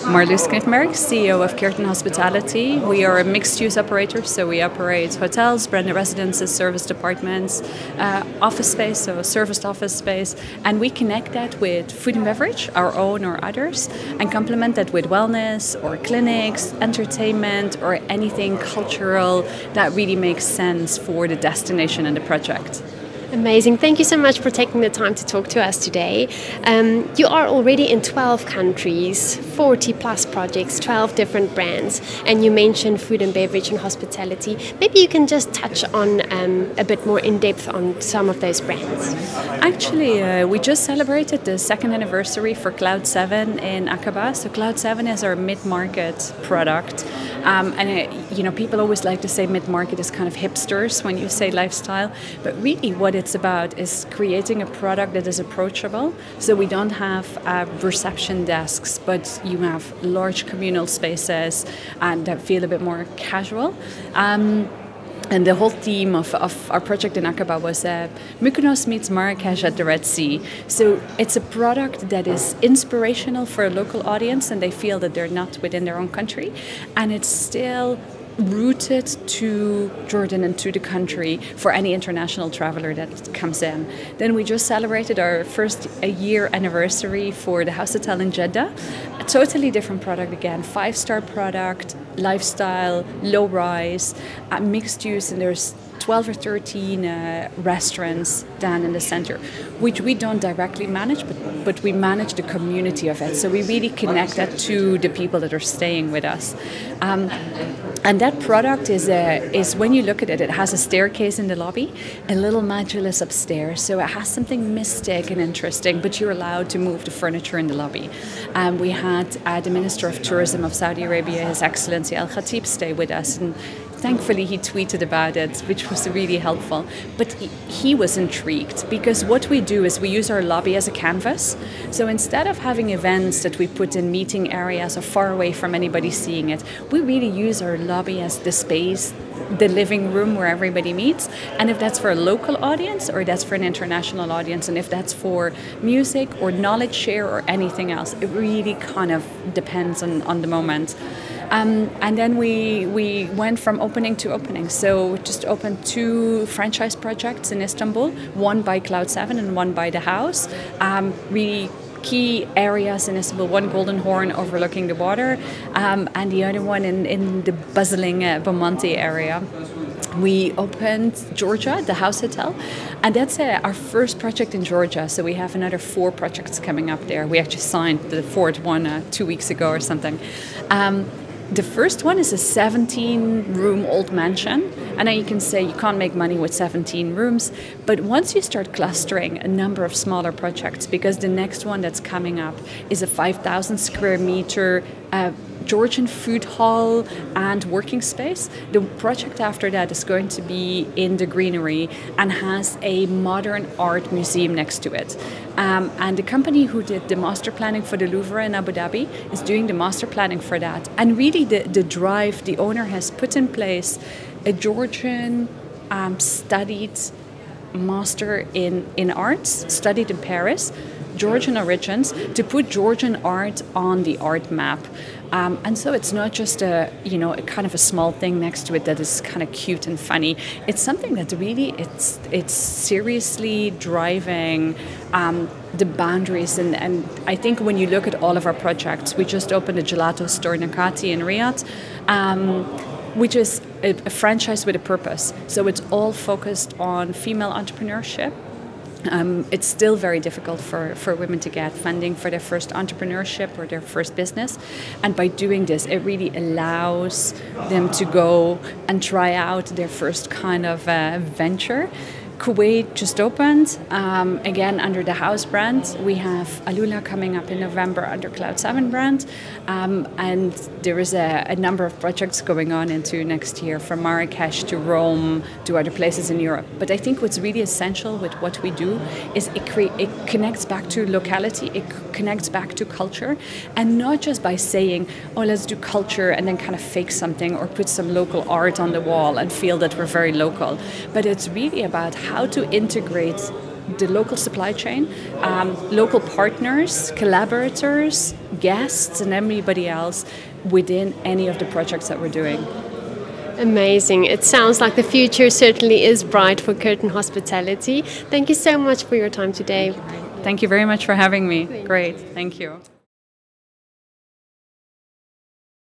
Marloes Knippenberg, CEO of Kerten Hospitality. We are a mixed-use operator, so we operate hotels, branded residences, service departments, office space, so serviced office space, and we connect that with food and beverage, our own or others, and complement that with wellness or clinics, entertainment, or anything cultural that really makes sense for the destination and the project. Amazing. Thank you so much for taking the time to talk to us today. You are already in 12 countries, 40 plus projects, 12 different brands, and you mentioned food and beverage and hospitality. Maybe you can just touch on a bit more in depth on some of those brands. Actually, we just celebrated the second anniversary for Cloud 7 in Aqaba. So Cloud 7 is our mid-market product. People always like to say mid-market is kind of hipsters when you say lifestyle, but really what it's about is creating a product that is approachable. So we don't have reception desks, but you have large communal spaces and that feel a bit more casual. And the whole theme of our project in Aqaba was Mykonos meets Marrakesh at the Red Sea. So it's a product that is inspirational for a local audience and they feel that they're not within their own country. And it's still rooted to Jordan and to the country for any international traveler that comes in. Then we just celebrated our first year anniversary for the House Hotel in Jeddah. A totally different product again, 5-star product, lifestyle, low rise, mixed use, and there's 12 or 13 restaurants down in the center, which we don't directly manage, but we manage the community of it. So we really connect that to the people that are staying with us. And that product is when you look at it, it has a staircase in the lobby, a little modulus upstairs. So it has something mystic and interesting, but you're allowed to move the furniture in the lobby. We had the Minister of Tourism of Saudi Arabia, His Excellency Al Khatib, stay with us. And thankfully, he tweeted about it, which was really helpful. But he was intrigued because what we do is we use our lobby as a canvas. So instead of having events that we put in meeting areas or far away from anybody seeing it, we really use our lobby as the space, the living room where everybody meets. And if that's for a local audience or that's for an international audience, and if that's for music or knowledge share or anything else, it really kind of depends on the moment. And then we went from opening to opening. So just opened 2 franchise projects in Istanbul, one by Cloud 7 and one by The House. Really key areas in Istanbul, one Golden Horn overlooking the water, and the other one in the bustling Bomonti area. We opened Georgia, the House Hotel, and that's our first project in Georgia. So we have another 4 projects coming up there. We actually signed the 4th one 2 weeks ago or something. The first one is a 17-room old mansion. And now you can say you can't make money with 17 rooms. But once you start clustering a number of smaller projects, because the next one that's coming up is a 5,000 square meter Georgian food hall and working space. The project after that is going to be in the greenery and has a modern art museum next to it. And the company who did the master planning for the Louvre in Abu Dhabi is doing the master planning for that. And really the drive, the owner has put in place a Georgian studied master in arts, studied in Paris, Georgian origins, to put Georgian art on the art map. And so it's not just a kind of a small thing next to it that is kind of cute and funny. It's something that really it's seriously driving the boundaries. And I think when you look at all of our projects, we just opened a gelato store, Nakati, in Riyadh, which is a franchise with a purpose. So it's all focused on female entrepreneurship. It's still very difficult for women to get funding for their first entrepreneurship or their first business. And by doing this, it really allows them to go and try out their first kind of venture. Kuwait just opened, again under the House brand. We have Alula coming up in November under Cloud 7 brand. And there is a number of projects going on into next year, from Marrakesh to Rome to other places in Europe. But I think what's really essential with what we do is it connects back to locality, it connects back to culture, and not just by saying, oh, let's do culture and then kind of fake something or put some local art on the wall and feel that we're very local. But it's really about how to integrate the local supply chain, local partners, collaborators, guests, and everybody else within any of the projects that we're doing. Amazing. It sounds like the future certainly is bright for Kerten Hospitality. Thank you so much for your time today. Thank you very much for having me. Great. Thank you.